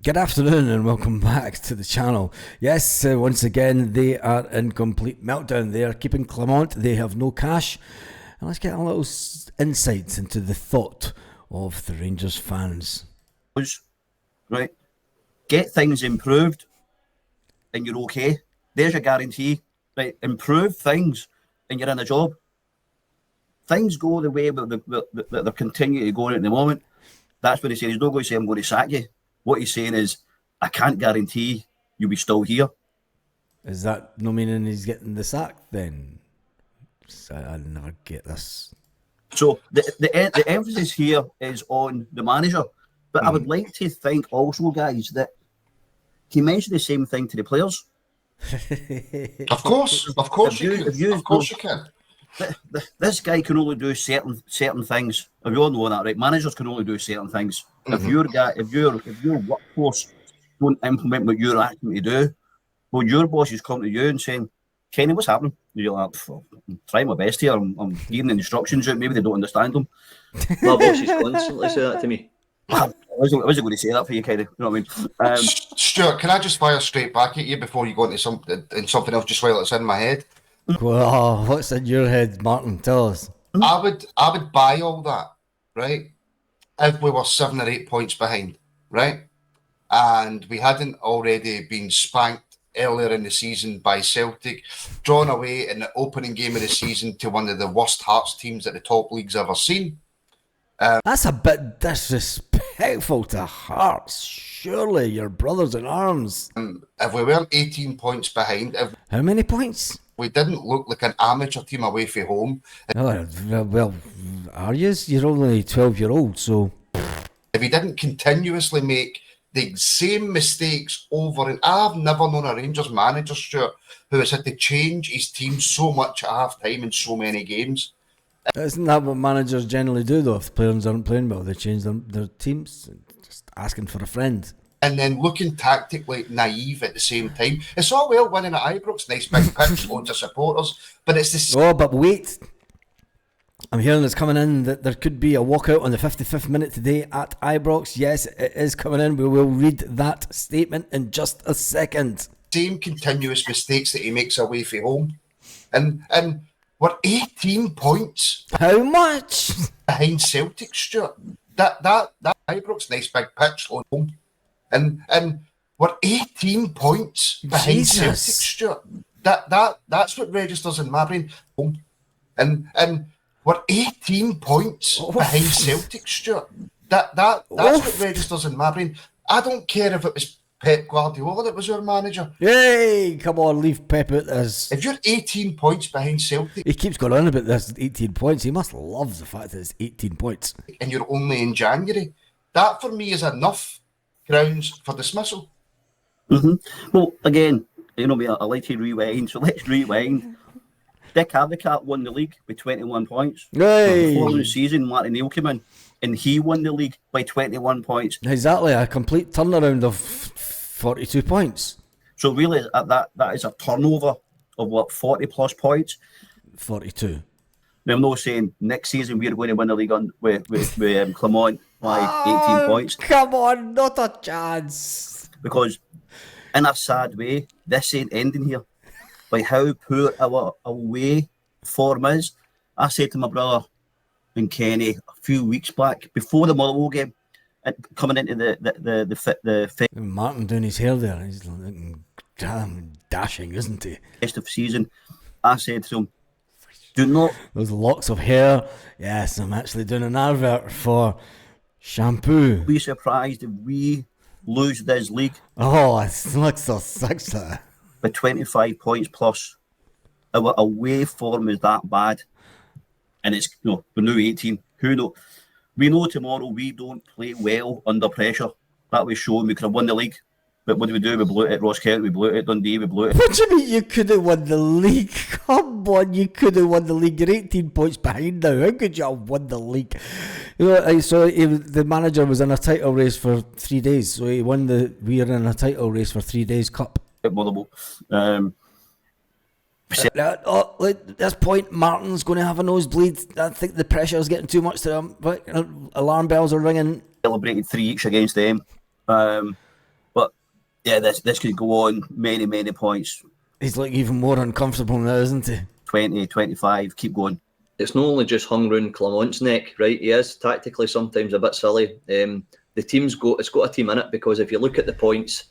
Good afternoon and welcome back to the channel. Yes, once again, they are in complete meltdown. They are keeping Clement. They have no cash. And let's get a little insight into the thought of the Rangers fans. Right, get things improved and you're okay. There's your guarantee. Right, improve things and you're in a job. Things go the way that they're continuing to go at the moment. That's what he's saying. He's not going to say, I'm going to sack you. What he's saying is, I can't guarantee you'll be still here. Is that no meaning he's getting the sack then? I never get this. So the emphasis here is on the manager. But I would like to think also, guys, that he mentioned the same thing to the players. Of course you can. This guy can only do certain things. If you all know that, right? Managers can only do certain things. Mm-hmm. If your workforce don't implement what you're asking to do, well, your bosses come to you and saying, Kenny, what's happening? You're like, I'm trying my best here. I'm giving instructions out. Maybe they don't understand them. My bosses constantly say that to me. I wasn't going to say that for you, Kenny. You know what I mean? Stuart, can I just fire straight back at you before you go into something else just while it's in my head? Well, what's in your head, Martin? Tell us. I would buy all that, right? If we were 7 or 8 points behind, right? And we hadn't already been spanked earlier in the season by Celtic, drawn away in the opening game of the season to one of the worst Hearts teams that the top league's ever seen. That's a bit disrespectful to Hearts. Surely you're brothers in arms. If we weren't 18 points behind... How many points? We didn't look like an amateur team away from home. Oh, well, are you? You're only 12-year-old, so... If he didn't continuously make the same mistakes over and... I've never known a Rangers manager, Stuart, who has had to change his team so much at half-time in so many games. Isn't that what managers generally do, though? If the players aren't playing well, they change their teams. Just asking for a friend. And then looking tactically naive at the same time. It's all well winning at Ibrox, nice big pitch, loads of supporters, but it's the same. Oh, but wait. I'm hearing it's coming in that there could be a walkout on the 55th minute today at Ibrox. Yes, it is coming in. We will read that statement in just a second. Same continuous mistakes that he makes away from home. And we're 18 points. How much? Behind Celtic, Stuart. That Ibrox, nice big pitch on home. And we're 18 points behind Celtic, Stuart. That's what registers in my brain. And we're 18 points behind Celtic, Stuart. That's what registers in my brain. I don't care if it was Pep Guardiola that was our manager. Hey, come on, leave Pep at this. If you're 18 points behind Celtic... He keeps going on about this 18 points. He must love the fact that it's 18 points. And you're only in January. That, for me, is enough grounds for dismissal. Mm-hmm. Well, again, I like to rewind, so let's rewind. Dick Advocat won the league by 21 points. Hey. Before the season, Martin Neal came in, and he won the league by 21 points. Exactly, a complete turnaround of 42 points. So really, that is a turnover of, 40 plus points? 42. Now, I'm not saying next season we're going to win the league with Clement by 18 points. Come on, not a chance. Because in a sad way, this ain't ending here. By how poor our away form is. I said to my brother and Kenny a few weeks back, before the Motherwell game, coming into the Martin doing his hair there, he's looking damn dashing, isn't he? Rest of the season, I said to him, do not... Those locks of hair. Yes, I'm actually doing an advert for shampoo. Be surprised if we lose this league. Oh, it looks so sexy. By 25 points plus. Our away form is that bad. And it's, we're now 18. Who knows? We know tomorrow we don't play well under pressure. That was shown we could have won the league. But what do? We blew it at Ross Kent, we blew it at Dundee, we blew it. What do you mean you could have won the league? Come on, you could have won the league. You're 18 points behind now. How could you have won the league? So the manager was in a title race for 3 days. So we were in a title race for 3 days cup. At Motherwell. At this point, Martin's going to have a nosebleed. I think the pressure is getting too much to him. But alarm bells are ringing. Celebrated 3 each against them. Yeah, this could go on many points. He's like even more uncomfortable now, isn't he? 20, 25, keep going. It's not only just hung round Clamont's neck, right? He is tactically sometimes a bit silly. The team's it's got a team in it, because if you look at the points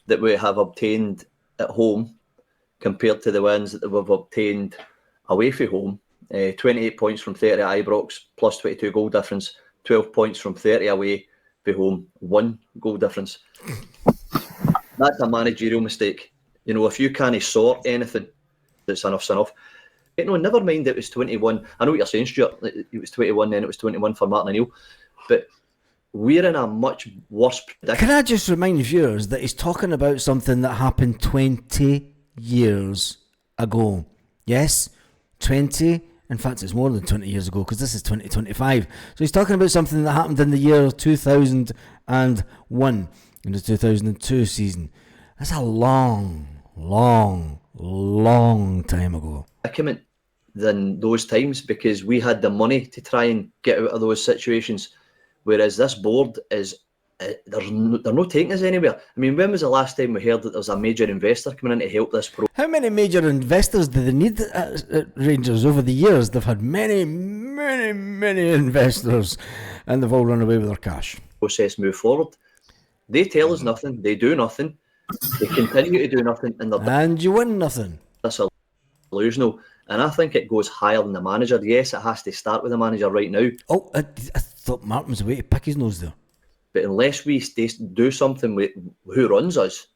that we have obtained at home compared to the wins that we've obtained away from home, 28 points from 30 at Ibrox, plus 22 goal difference, 12 points from 30 away from home, 1 goal difference. That's a managerial mistake. You know, if you can't sort anything, it's enough's enough. But no, never mind it was 21. I know what you're saying, Stuart. It was 21, then it was 21 for Martin O'Neill. But we're in a much worse predicament. Can I just remind viewers that he's talking about something that happened 20 years ago? Yes, 20. In fact, it's more than 20 years ago, because this is 2025. So he's talking about something that happened in the year 2001, in the 2002 season. That's a long time ago. Than those times, because we had the money to try and get out of those situations, whereas this board is they're not taking us anywhere. I mean, when was the last time we heard that there's a major investor coming in to help this pro? How many major investors do they need at Rangers over the years? They've had many investors, and they've all run away with their cash. Process move forward. They tell us nothing, they do nothing, they continue to do nothing, and you win nothing. That's illusional. And I think it goes higher than the manager. Yes, it has to start with the manager right now. Oh, I thought Martin was away to pick his nose there. But unless we do something with who runs us,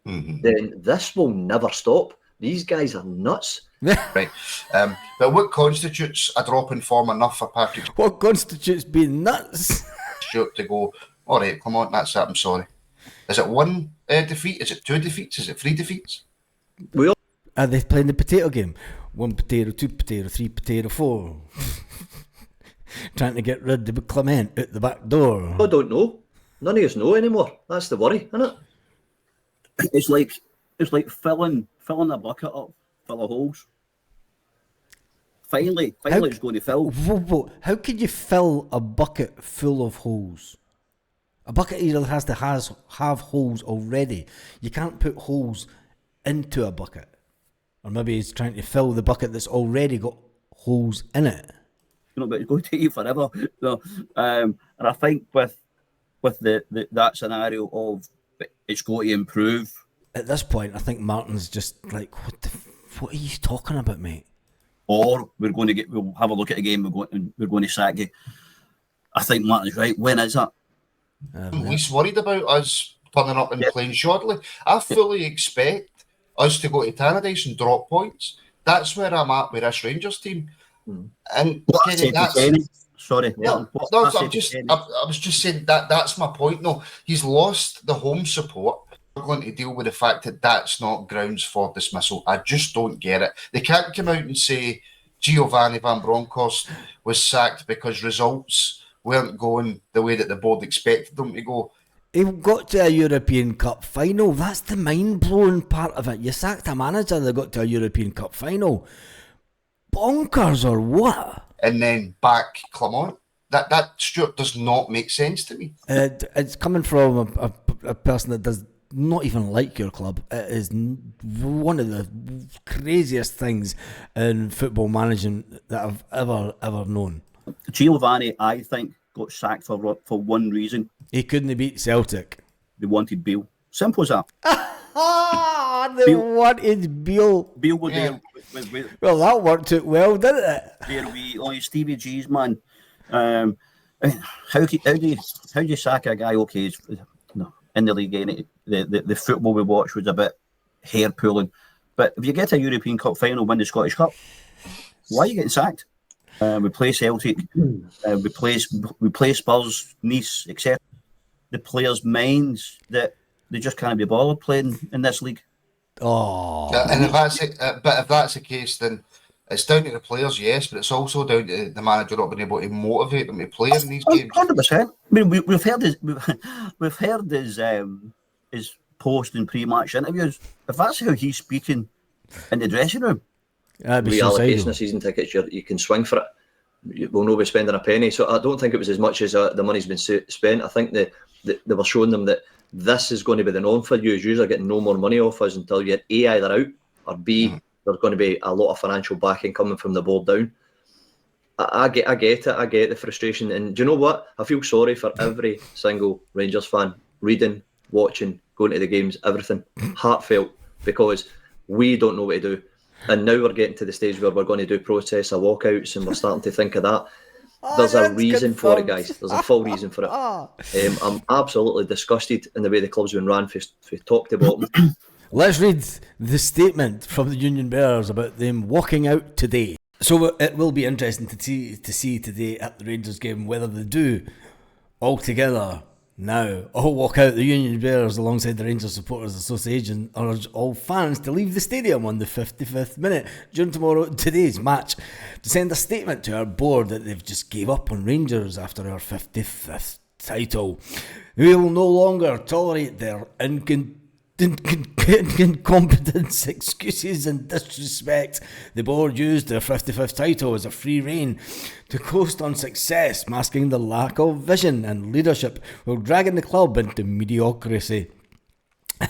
then this will never stop. These guys are nuts. Right. But what constitutes a drop in form enough for Patrick What constitutes being nuts? Stewart to go, all right, come on, that's it, I'm sorry. Is it 1 defeat? Is it 2 defeats? Is it 3 defeats? Are they playing the potato game? 1 potato, 2 potato, 3 potato, 4. Trying to get rid of Clement out the back door. I don't know. None of us know anymore. That's the worry, isn't it? It's like filling a bucket up full of holes. Finally it's going to fill. Whoa. How can you fill a bucket full of holes? A bucket either has to have holes already. You can't put holes into a bucket. Or maybe he's trying to fill the bucket that's already got holes in it. You know, but it's going to take you forever. So, and I think with that scenario of it's going to improve. At this point, I think Martin's just like, what are you talking about, mate? Or we'll have a look at the game. We're going to sack you. I think Martin's right. When is that? I'm least worried about us turning up and playing shortly. I fully expect us to go to Tannadice and drop points. That's where I'm at with this Rangers team. And Kenny, sorry. No, I was just saying that's my point. No, he's lost the home support. We're going to deal with the fact that that's not grounds for dismissal. I just don't get it. They can't come out and say Giovanni Van Bronckhorst was sacked because results weren't going the way that the board expected them to go. He got to a European Cup final. That's the mind-blowing part of it. You sacked a manager that got to a European Cup final. Bonkers or what? And then back Clement. That Stuart does not make sense to me. It's coming from a person that does not even like your club. It is one of the craziest things in football management that I've ever known. Giovanni, I think, got sacked for one reason. He couldn't beat Celtic. They wanted Beale. Simple as that. They wanted Beale. Beale was there. Well, that worked out well, didn't it? There we, Stevie G's man. I mean, how do you sack a guy? Okay, in the league, the football we watched was a bit hair pulling. But if you get a European Cup final, win the Scottish Cup, why are you getting sacked? We play Celtic, we play Spurs, Nice, etc. The players' minds that they just can't be bothered playing in this league. Oh, and if that's the case, then it's down to the players, yes, but it's also down to the manager not being able to motivate them to play in these games. 100%. I mean, we've heard his post and pre-match interviews. If that's how he's speaking in the dressing room, reallocation of season tickets, you can swing for it. We'll not be spending a penny. So I don't think it was as much as the money's been spent. I think they were showing them that this is going to be the norm for you. You're usually getting no more money off us until you're A, either out, or B, there's going to be a lot of financial backing coming from the board down. I get it. I get the frustration. And do you know what? I feel sorry for every single Rangers fan reading, watching, going to the games, everything. Heartfelt, because we don't know what to do. And now we're getting to the stage where we're going to do process of walkouts, and we're starting to think of that. There's a reason for it, guys. There's a full reason for it. I'm absolutely disgusted in the way the club's been ran for top to bottom. Let's read the statement from the Union Bears about them walking out today. So it will be interesting to see today at the Rangers game whether they do all together now all walk out. The Union Bears alongside the Rangers Supporters Association urge all fans to leave the stadium on the 55th minute during today's match to send a statement to our board that they've just gave up on Rangers after our 55th title. We will no longer tolerate their incompetence, excuses and disrespect. The board used their 55th title as a free rein to coast on success, masking the lack of vision and leadership while dragging the club into mediocrity.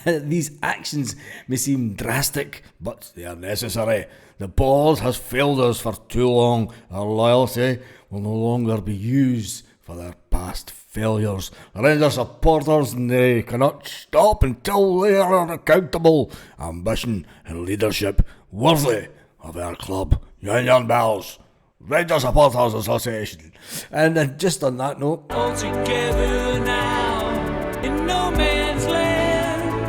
These actions may seem drastic, but they are necessary. The board has failed us for too long. Our loyalty will no longer be used for their past failures. The Rangers supporters, they cannot stop until they are accountable. Ambition and leadership worthy of our club. Union Bells, Rangers Supporters Association. And just on that note, all together now in no man's